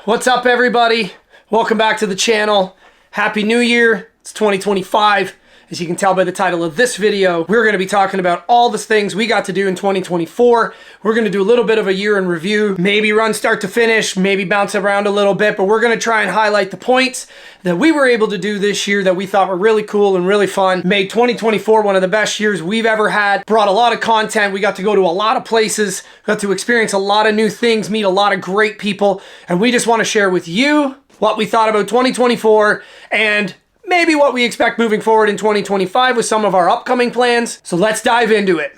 What's up, everybody? Welcome back to the channel. Happy New Year. It's 2025. As you can tell by the title of this video, we're going to be talking about all the things we got to do in 2024. We're going to do a little bit of a year in review, maybe run start to finish, maybe bounce around a little bit, but we're going to try and highlight the points that we were able to do this year that we thought were really cool and really fun. Made 2024 one of the best years we've ever had. Brought a lot of content. We got to go to a lot of places, got to experience a lot of new things, meet a lot of great people, and we just want to share with you what we thought about 2024 and maybe what we expect moving forward in 2025 with some of our upcoming plans. So let's dive into it.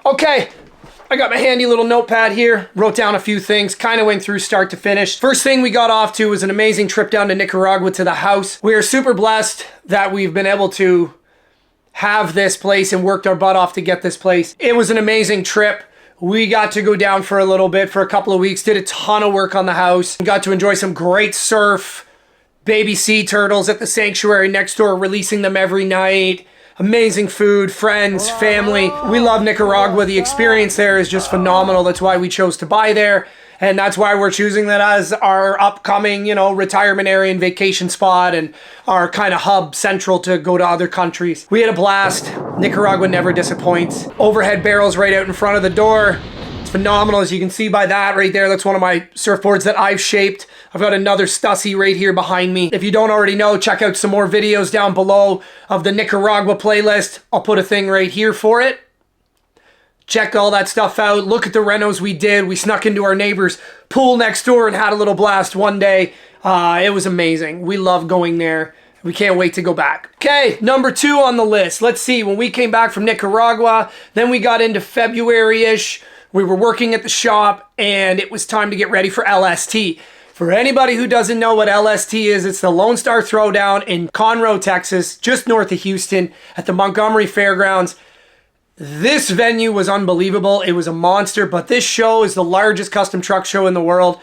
Okay, I got my handy little notepad here, wrote down a few things, kind of went through start to finish. First thing we got off to was an amazing trip down to Nicaragua to the house. We are super blessed that we've been able to have this place and worked our butt off to get this place. It was an amazing trip. We got to go down for a little bit, for a couple of weeks, did a ton of work on the house, got to enjoy some great surf, baby sea turtles at the sanctuary next door, releasing them every night, amazing food, friends, family. We love Nicaragua. The experience there is just phenomenal. That's why we chose to buy there. And that's why we're choosing that as our upcoming, retirement area and vacation spot and our kind of hub central to go to other countries. We had a blast. Nicaragua never disappoints. Overhead barrels right out in front of the door. It's phenomenal, as you can see by that right there. That's one of my surfboards that I've shaped. I've got another Stussy right here behind me. If you don't already know, check out some more videos down below of the Nicaragua playlist. I'll put a thing right here for it. Check all that stuff out. Look at the renos we did. We snuck into our neighbor's pool next door and had a little blast one day. It was amazing. We love going there. We can't wait to go back. Okay, number 2 on the list. Let's see, when we came back from Nicaragua, then we got into February-ish. We were working at the shop and it was time to get ready for LST. For anybody who doesn't know what LST is, it's the Lodestar Throwdown in Conroe, Texas, just north of Houston at the Montgomery Fairgrounds. This venue was unbelievable. It was a monster, but this show is the largest custom truck show in the world.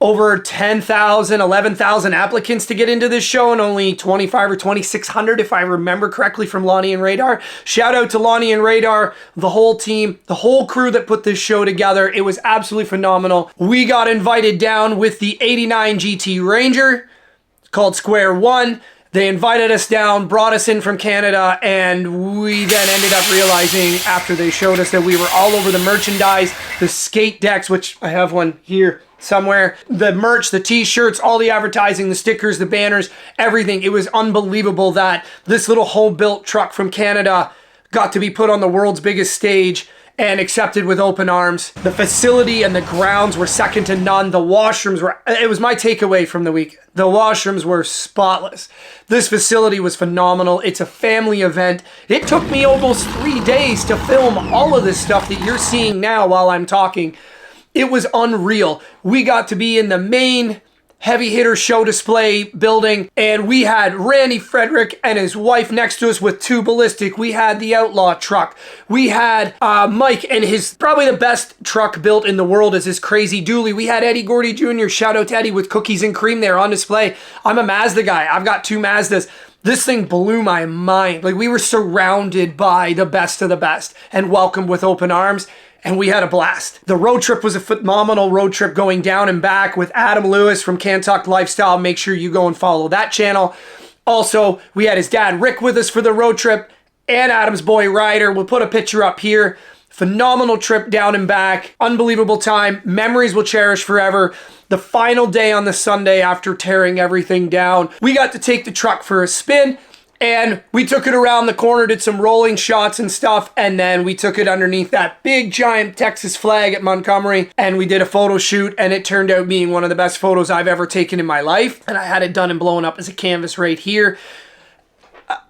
Over 10,000, 11,000 applicants to get into this show and only 25 or 2,600 if I remember correctly from Lonnie and Radar. Shout out to Lonnie and Radar, the whole team, the whole crew that put this show together. It was absolutely phenomenal. We got invited down with the 89 GT Ranger called Square One. They invited us down, brought us in from Canada, and we then ended up realizing after they showed us that we were all over the merchandise, the skate decks, which I have one here somewhere, the merch, the t-shirts, all the advertising, the stickers, the banners, everything. It was unbelievable that this little home-built truck from Canada got to be put on the world's biggest stage and accepted with open arms. The facility and the grounds were second to none. The washrooms were, it was my takeaway from the week. The washrooms were spotless. This facility was phenomenal. It's a family event. It took me almost 3 days to film all of this stuff that you're seeing now while I'm talking. It was unreal. We got to be in the main heavy hitter show display building, and we had Randy Frederick and his wife next to us with 2 ballistic. We had the Outlaw truck. We had Mike and his, probably the best truck built in the world is his Crazy Dually. We had Eddie Gordy Jr., shout out to Eddie, with cookies and cream there on display. I'm a Mazda guy. I've got 2 Mazdas. This thing blew my mind. Like, we were surrounded by the best of the best and welcomed with open arms. And we had a blast. The road trip was a phenomenal road trip going down and back with Adam Lewis from Cant Lifestyle. Make sure you go and follow that channel. Also, we had his dad Rick with us for the road trip and Adam's boy Ryder. We'll put a picture up here. Phenomenal trip down and back. Unbelievable time. Memories we'll cherish forever. The final day on the Sunday after tearing everything down, we got to take the truck for a spin. And we took it around the corner, did some rolling shots and stuff, and then we took it underneath that big giant Texas flag at Montgomery, and we did a photo shoot, and it turned out being one of the best photos I've ever taken in my life. And I had it done and blown up as a canvas right here.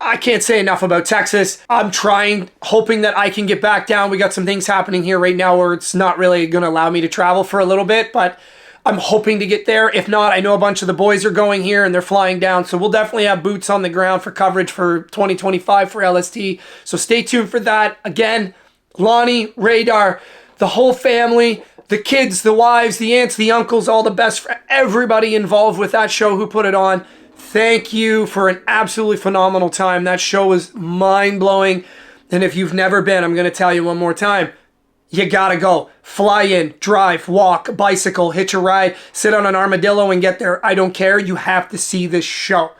I can't say enough about Texas. I'm trying, hoping that I can get back down. We got some things happening here right now where it's not really going to allow me to travel for a little bit, but I'm hoping to get there. If not, I know a bunch of the boys are going here and they're flying down. So we'll definitely have boots on the ground for coverage for 2025 for LST. So stay tuned for that. Again, Lonnie, Radar, the whole family, the kids, the wives, the aunts, the uncles, all the best for everybody involved with that show who put it on. Thank you for an absolutely phenomenal time. That show was mind-blowing. And if you've never been, I'm going to tell you one more time. You gotta go. Fly in, drive, walk, bicycle, hitch a ride, sit on an armadillo and get there. I don't care. You have to see this show.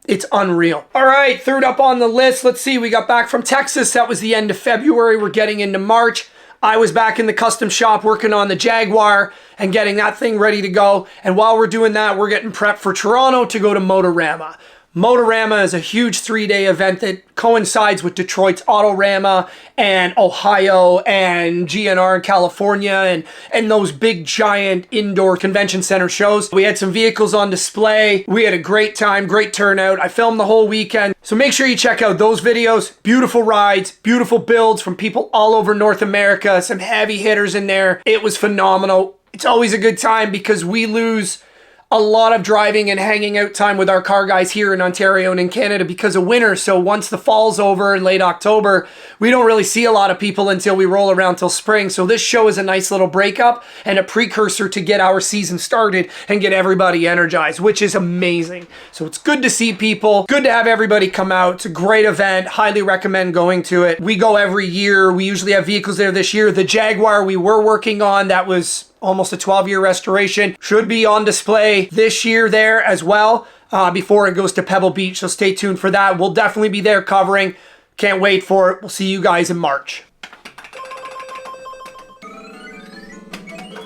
It's unreal. All right, third up on the list. Let's see. We got back from Texas. That was the end of February. We're getting into March. I was back in the custom shop working on the Jaguar and getting that thing ready to go. And while we're doing that, we're getting prepped for Toronto to go to Motorama. Motorama is a huge 3-day event that coincides with Detroit's Autorama and Ohio and GNR in California and those big giant indoor convention center shows. We had some vehicles on display. We had a great time, great turnout. I filmed the whole weekend. So make sure you check out those videos. Beautiful rides, beautiful builds from people all over North America, some heavy hitters in there. It was phenomenal. It's always a good time because we lose a lot of driving and hanging out time with our car guys here in Ontario and in Canada because of winter. So once the fall's over in late October, we don't really see a lot of people until we roll around till spring. So this show is a nice little breakup and a precursor to get our season started and get everybody energized, which is amazing. So it's good to see people, good to have everybody come out. It's a great event. Highly recommend going to it. We go every year. We usually have vehicles there this year. The Jaguar we were working on, that was almost a 12-year restoration, should be on display this year there as well before it goes to Pebble Beach. So stay tuned for that. We'll definitely be there covering. Can't wait for it. We'll see you guys in March.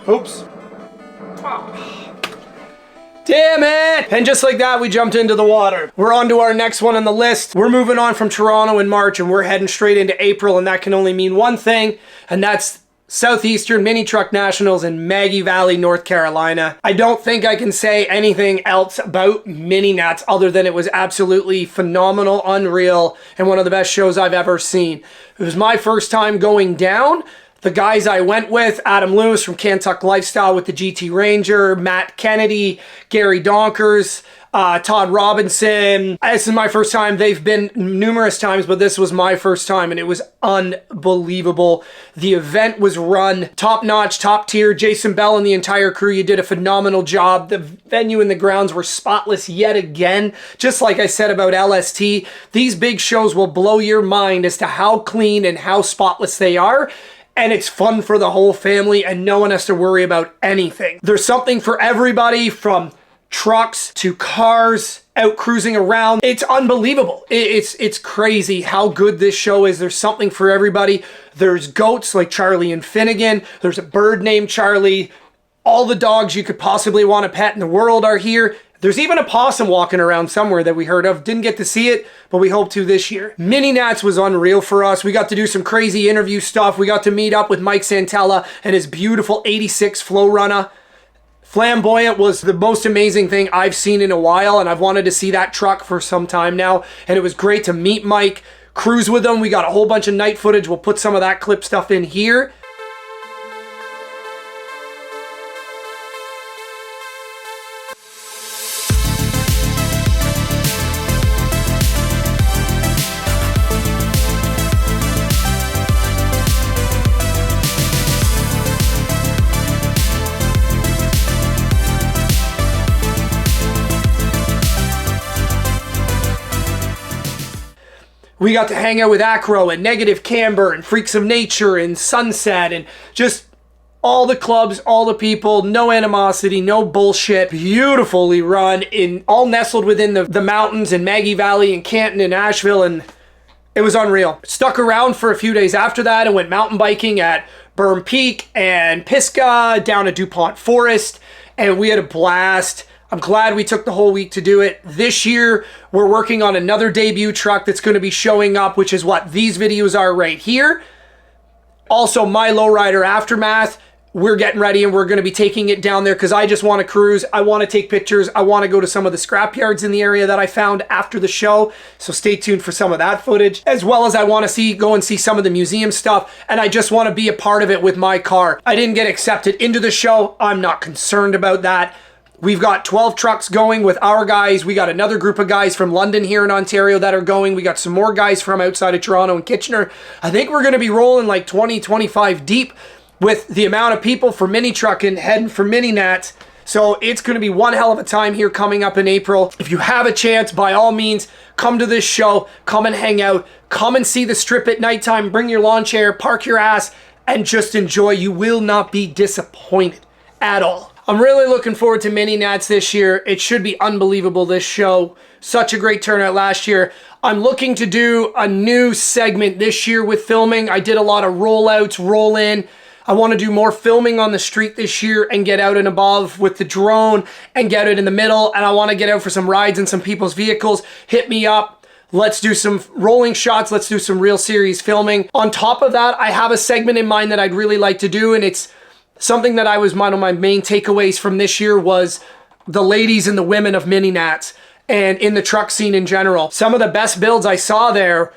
Oops. Damn it! And just like that, we jumped into the water. We're on to our next one on the list. We're moving on from Toronto in March and we're heading straight into April, and that can only mean one thing, and that's Southeastern Mini Truck Nationals in Maggie Valley, North Carolina. I don't think I can say anything else about Mini Nats other than it was absolutely phenomenal, unreal, and one of the best shows I've ever seen. It was my first time going down. The guys I went with, Adam Lewis from Cant Lifestyle with the GT Ranger, Matt Kennedy, Gary Donkers, Todd Robinson. This is my first time. They've been numerous times, but this was my first time and it was unbelievable. The event was run top notch, top tier. Jason Bell and the entire crew, you did a phenomenal job. The venue and the grounds were spotless yet again. Just like I said about LST, these big shows will blow your mind as to how clean and how spotless they are. And it's fun for the whole family and no one has to worry about anything. There's something for everybody, from trucks to cars, out cruising around. It's unbelievable. It's crazy how good this show is. There's something for everybody. There's goats like Charlie and Finnegan. There's a bird named Charlie. All the dogs you could possibly want to pet in the world are here. There's even a possum walking around somewhere that we heard of. Didn't get to see it, but we hope to this year. Mini Nats was unreal for us. We got to do some crazy interview stuff. We got to meet up with Mike Santella and his beautiful 86 Flow Runner. Flamboyant was the most amazing thing I've seen in a while, and I've wanted to see that truck for some time now, and it was great to meet Mike, cruise with him. We got a whole bunch of night footage. We'll put some of that clip stuff in here. We got to hang out with Acro and Negative Camber and Freaks of Nature and Sunset and just all the clubs, all the people, no animosity, no bullshit. Beautifully run, all nestled within the mountains in Maggie Valley and Canton and Asheville, and it was unreal. Stuck around for a few days after that and went mountain biking at Burn Peak and Pisgah, down to DuPont Forest, and we had a blast. I'm glad we took the whole week to do it. This year, we're working on another debut truck that's going to be showing up, which is what these videos are right here. Also, my lowrider Aftermath, we're getting ready and we're going to be taking it down there because I just want to cruise. I want to take pictures. I want to go to some of the scrap yards in the area that I found after the show. So stay tuned for some of that footage, as well as I want to go and see some of the museum stuff. And I just want to be a part of it with my car. I didn't get accepted into the show. I'm not concerned about that. We've got 12 trucks going with our guys. We got another group of guys from London here in Ontario that are going. We got some more guys from outside of Toronto and Kitchener. I think we're going to be rolling like 20, 25 deep with the amount of people for mini trucking heading for Mini Nats. So it's going to be one hell of a time here coming up in April. If you have a chance, by all means, come to this show, come and hang out, come and see the strip at nighttime, bring your lawn chair, park your ass, and just enjoy. You will not be disappointed at all. I'm really looking forward to Mini Nats this year. It should be unbelievable, this show. Such a great turnout last year. I'm looking to do a new segment this year with filming. I did a lot of rollouts, roll in. I want to do more filming on the street this year and get out and above with the drone and get it in the middle. And I want to get out for some rides in some people's vehicles. Hit me up. Let's do some rolling shots. Let's do some real series filming. On top of that, I have a segment in mind that I'd really like to do. And it's something that one of my main takeaways from this year was the ladies and the women of Mini Nats and in the truck scene in general. Some of the best builds I saw there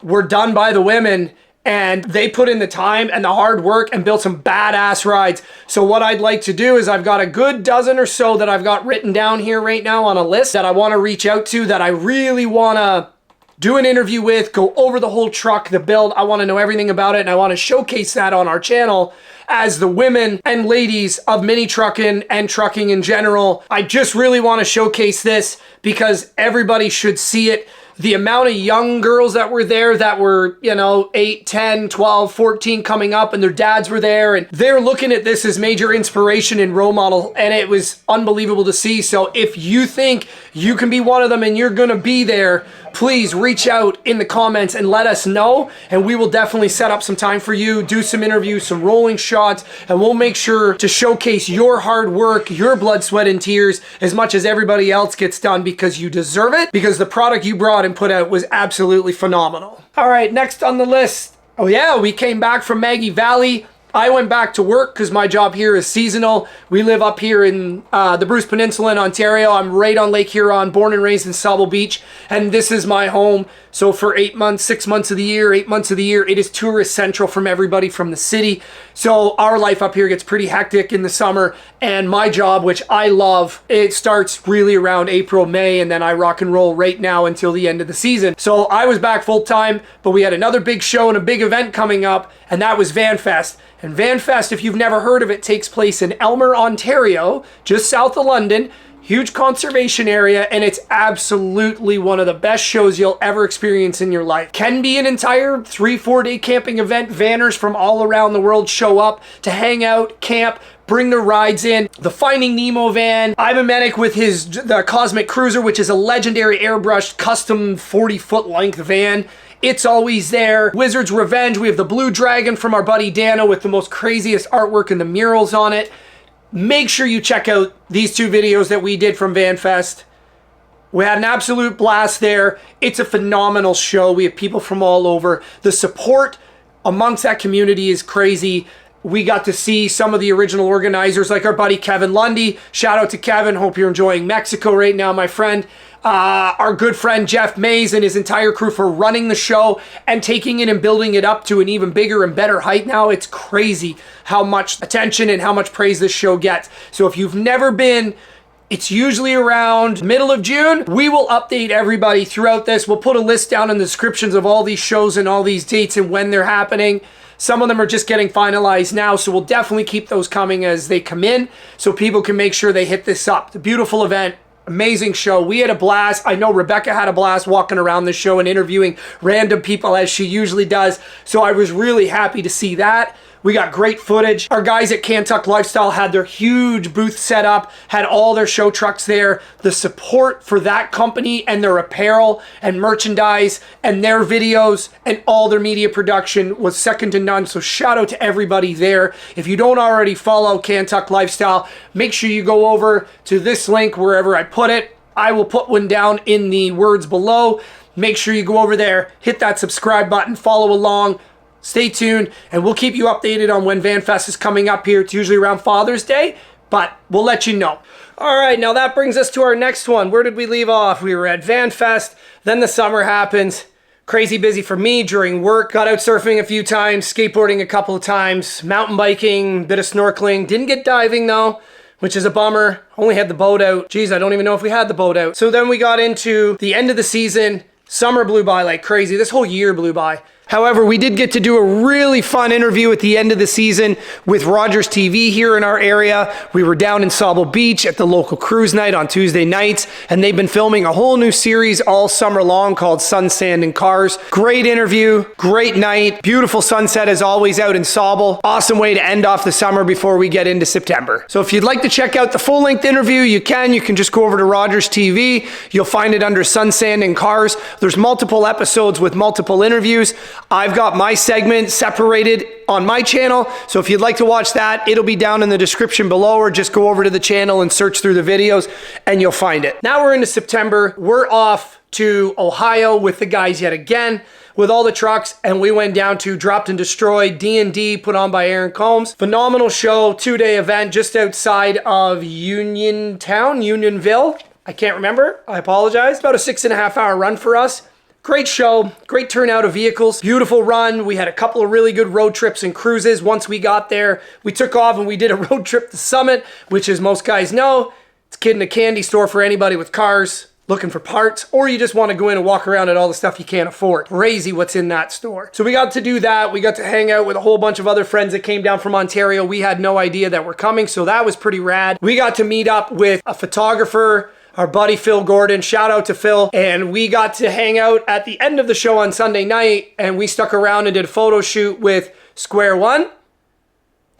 were done by the women, and they put in the time and the hard work and built some badass rides. So what I'd like to do is I've got a good dozen or so that I've got written down here right now on a list that I want to reach out to, that I really want to do an interview with, go over the whole truck, the build. I want to know everything about it, and I want to showcase that on our channel as the women and ladies of mini trucking and trucking in general. I just really want to showcase this because everybody should see it. The amount of young girls that were there that were, 8, 10, 12, 14 coming up, and their dads were there, and they're looking at this as major inspiration and role model, and it was unbelievable to see. So if you think you can be one of them and you're gonna be there, please reach out in the comments and let us know, and we will definitely set up some time for you, do some interviews, some rolling shots, and we'll make sure to showcase your hard work, your blood, sweat, and tears as much as everybody else gets done, because you deserve it, because the product you brought and put out was absolutely phenomenal. All right, next on the list. Oh yeah, we came back from Maggie Valley. I went back to work because my job here is seasonal. We live up here in the Bruce Peninsula in Ontario. I'm right on Lake Huron, born and raised in Sauble Beach, and this is my home. So for 8 months, 6 months of the year, 8 months of the year, it is tourist central from everybody from the city. So our life up here gets pretty hectic in the summer, and my job, which I love, it starts really around April, May, and then I rock and roll right now until the end of the season. So I was back full time, but we had another big show and a big event coming up, and that was Vanfest. And Vanfest, if you've never heard of it, takes place in Elmer, Ontario, just south of London. Huge conservation area, and it's absolutely one of the best shows you'll ever experience in your life. Can be an entire 3-4 day camping event. Vanners from all around the world show up to hang out, camp, bring their rides in. The Finding Nemo van, Ivan Medic with the Cosmic Cruiser, which is a legendary airbrushed custom 40-foot length van. It's always there. Wizard's Revenge, we have the Blue Dragon from our buddy Dano with the most craziest artwork and the murals on it. Make sure you check out these 2 videos that we did from Vanfest. We had an absolute blast there. It's a phenomenal show. We have people from all over. The support amongst that community is crazy. We got to see some of the original organizers, like our buddy Kevin Lundy. Shout out to Kevin. Hope you're enjoying Mexico right now, my friend. Our good friend Jeff Mays and his entire crew for running the show and taking it and building it up to an even bigger and better height now. It's crazy how much attention and how much praise this show gets. So if you've never been, it's usually around middle of June. We will update everybody throughout this. We'll put a list down in the descriptions of all these shows and all these dates and when they're happening. Some of them are just getting finalized now, so we'll definitely keep those coming as they come in so people can make sure they hit this up. The beautiful event. Amazing show. We had a blast. I know Rebecca had a blast walking around the show and interviewing random people as she usually does. So I was really happy to see that. We got great footage. Our guys at Cant Lifestyle had their huge booth set up, had all their show trucks there. The support for that company and their apparel and merchandise and their videos and all their media production was second to none. So shout out to everybody there. If you don't already follow Cant Lifestyle, make sure you go over to this link wherever I put it. I will put one down in the words below. Make sure you go over there, hit that subscribe button, follow along. Stay tuned, and we'll keep you updated on when Vanfest is coming up here. It's usually around Father's Day, but we'll let you know. All right, now that brings us to our next one. Where did we leave off? We were at Vanfest, then the summer happens. Crazy busy for me during work. Got out surfing a few times, skateboarding a couple of times, mountain biking, bit of snorkeling. Didn't get diving though, which is a bummer. Only had the boat out. Geez, I don't even know if we had the boat out. So then we got into the end of the season. Summer blew by like crazy. This whole year blew by. However, we did get to do a really fun interview at the end of the season with Rogers TV here in our area. We were down in Sauble Beach at the local cruise night on Tuesday nights, and they've been filming a whole new series all summer long called Sun, Sand, and Cars. Great interview, great night, beautiful sunset as always out in Sauble. Awesome way to end off the summer before we get into September. So if you'd like to check out the full-length interview, you can just go over to Rogers TV. You'll find it under Sun, Sand, and Cars. There's multiple episodes with multiple interviews. I've got my segment separated on my channel, so if you'd like to watch that, it'll be down in the description below, or just go over to the channel and search through the videos and you'll find it. Now we're into September. We're off to Ohio with the guys yet again with all the trucks, and we went down to Dropped and Destroyed D&D put on by Aaron Combs. Phenomenal show, 2-day event just outside of Unionville. I can't remember, I apologize. About a 6.5 hour run for us. Great show, great turnout of vehicles, beautiful run. We had a couple of really good road trips and cruises. Once we got there, we took off and we did a road trip to Summit, which, as most guys know, it's a kid in a candy store for anybody with cars looking for parts, or you just want to go in and walk around at all the stuff you can't afford. Crazy what's in that store. So we got to do that. We got to hang out with a whole bunch of other friends that came down from Ontario. We had no idea that we're coming, so that was pretty rad. We got to meet up with a photographer, our buddy Phil Gordon. Shout out to Phil. And we got to hang out at the end of the show on Sunday night, and we stuck around and did a photo shoot with Square One.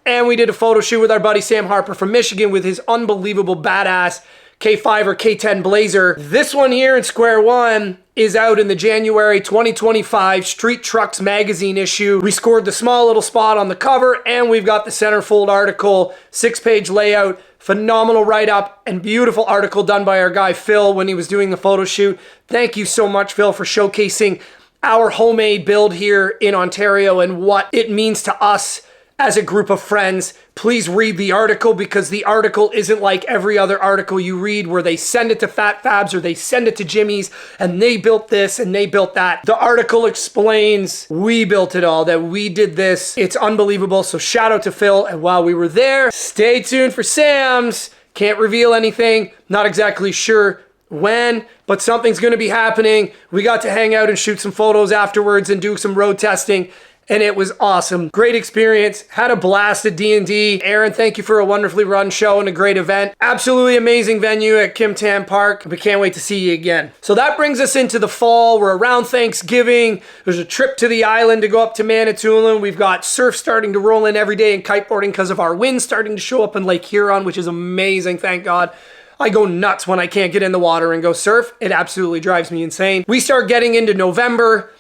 And we did a photo shoot with our buddy Sam Harper from Michigan with his unbelievable badass K5 or K10 Blazer. This one here in Square One is out in the January 2025 Street Trucks magazine issue. We scored the small little spot on the cover, and we've got the centerfold article, 6-page layout, phenomenal write-up, and beautiful article done by our guy Phil when he was doing the photo shoot. Thank you so much, Phil, for showcasing our homemade build here in Ontario and what it means to us as a group of friends. Please read the article, because the article isn't like every other article you read where they send it to Fat Fabs or they send it to Jimmy's and they built this and they built that. The article explains we built it all, that we did this. It's unbelievable. So shout out to Phil. And while we were there, stay tuned for Sam's. Can't reveal anything. Not exactly sure when, but something's going to be happening. We got to hang out and shoot some photos afterwards and do some road testing, and it was awesome. Great experience. Had a blast at D&D. Aaron, thank you for a wonderfully run show and a great event. Absolutely amazing venue at Kim Tam Park. We can't wait to see you again. So that brings us into the fall. We're around Thanksgiving. There's a trip to the island to go up to Manitoulin. We've got surf starting to roll in every day and kiteboarding because of our wind starting to show up in Lake Huron, which is amazing, thank God. I go nuts when I can't get in the water and go surf. It absolutely drives me insane. We start getting into November,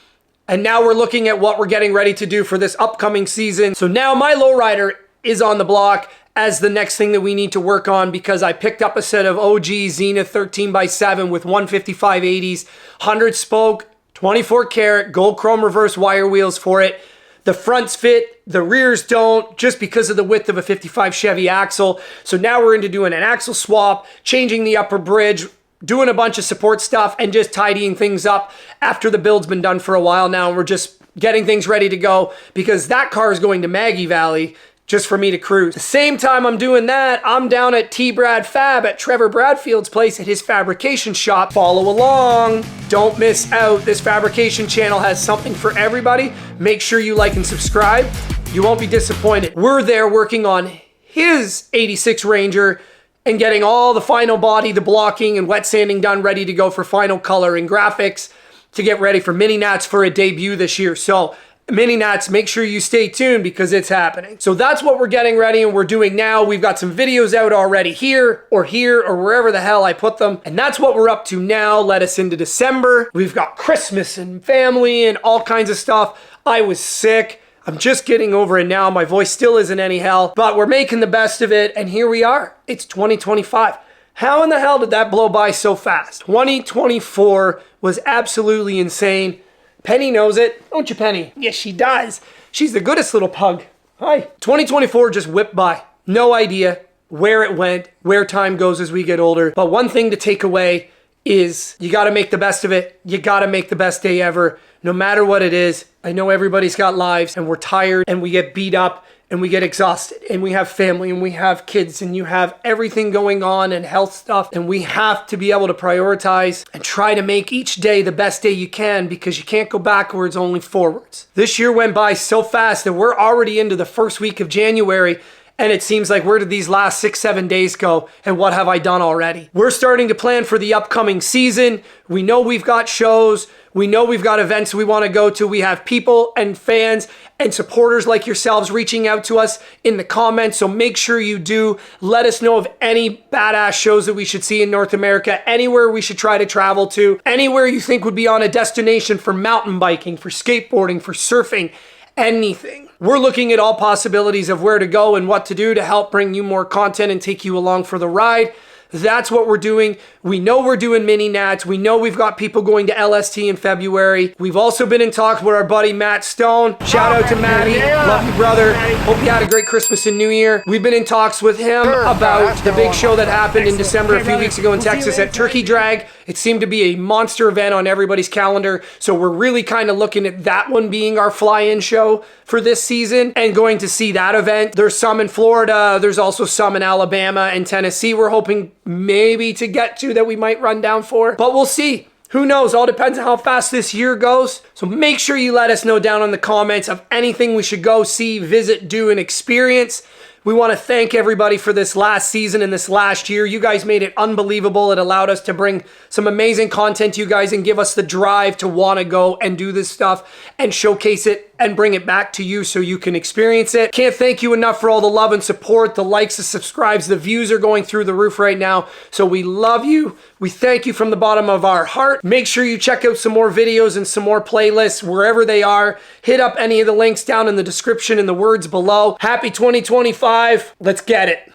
and now we're looking at what we're getting ready to do for this upcoming season. So now my lowrider is on the block as the next thing that we need to work on, because I picked up a set of OG Zenith 13x7 with 155/80s, 100 spoke, 24 karat gold chrome reverse wire wheels for it. The fronts fit, the rears don't, just because of the width of a 55 Chevy axle. So now we're into doing an axle swap, changing the upper bridge, doing a bunch of support stuff, and just tidying things up after the build's been done for a while now. And we're just getting things ready to go, because that car is going to Maggie Valley just for me to cruise. The same time I'm doing that, I'm down at Brad Fab at Trevor Bradfield's place at his fabrication shop. Follow along. Don't miss out. This fabrication channel has something for everybody. Make sure you like and subscribe. You won't be disappointed. We're there working on his 86 Ranger and getting all the final body, the blocking and wet sanding done, ready to go for final color and graphics to get ready for Mini Nats for a debut this year. So Mini Nats, make sure you stay tuned, because it's happening. So that's what we're getting ready and we're doing now. We've got some videos out already here or wherever the hell I put them. And that's what we're up to now. Let us into December. We've got Christmas and family and all kinds of stuff. I was sick. I'm just getting over it now. My voice still isn't any hell, but we're making the best of it. And here we are. It's 2025. How in the hell did that blow by so fast? 2024 was absolutely insane. Penny knows it. Don't you, Penny? Yes, she does. She's the goodest little pug. Hi. 2024 just whipped by. No idea where it went, where time goes as we get older. But one thing to take away is you got to make the best of it. You got to make the best day ever, no matter what it is. I know everybody's got lives and we're tired and we get beat up and we get exhausted and we have family and we have kids and you have everything going on and health stuff, and we have to be able to prioritize and try to make each day the best day you can, because you can't go backwards, only forwards. This year went by so fast that we're already into the first week of January. And it seems like, where did these last 6-7 days go? And what have I done already? We're starting to plan for the upcoming season. We know we've got shows. We know we've got events we want to go to. We have people and fans and supporters like yourselves reaching out to us in the comments. So make sure you do let us know of any badass shows that we should see in North America, anywhere we should try to travel to, anywhere you think would be on a destination for mountain biking, for skateboarding, for surfing, anything. We're looking at all possibilities of where to go and what to do to help bring you more content and take you along for the ride. That's what we're doing. We know we're doing mini nats. We know we've got people going to LST in February. We've also been in talks with our buddy Matt Stone. Shout out to Matty. Love you, brother. Hope you had a great Christmas and New Year. We've been in talks with him about the big show that happened in December a few weeks ago in Texas at Turkey Drag. It seemed to be a monster event on everybody's calendar. So we're really kind of looking at that one being our fly-in show for this season and going to see that event. There's some in Florida. There's also some in Alabama and Tennessee we're hoping maybe to get to that we might run down for. But we'll see. Who knows? All depends on how fast this year goes. So make sure you let us know down in the comments of anything we should go see, visit, do, and experience. We want to thank everybody for this last season and this last year. You guys made it unbelievable. It allowed us to bring some amazing content to you guys and give us the drive to want to go and do this stuff and showcase it and bring it back to you so you can experience it. Can't thank you enough for all the love and support, the likes, the subscribes. The views are going through the roof right now. So we love you. We thank you from the bottom of our heart. Make sure you check out some more videos and some more playlists wherever they are. Hit up any of the links down in the description and the words below. Happy 2025. Let's get it.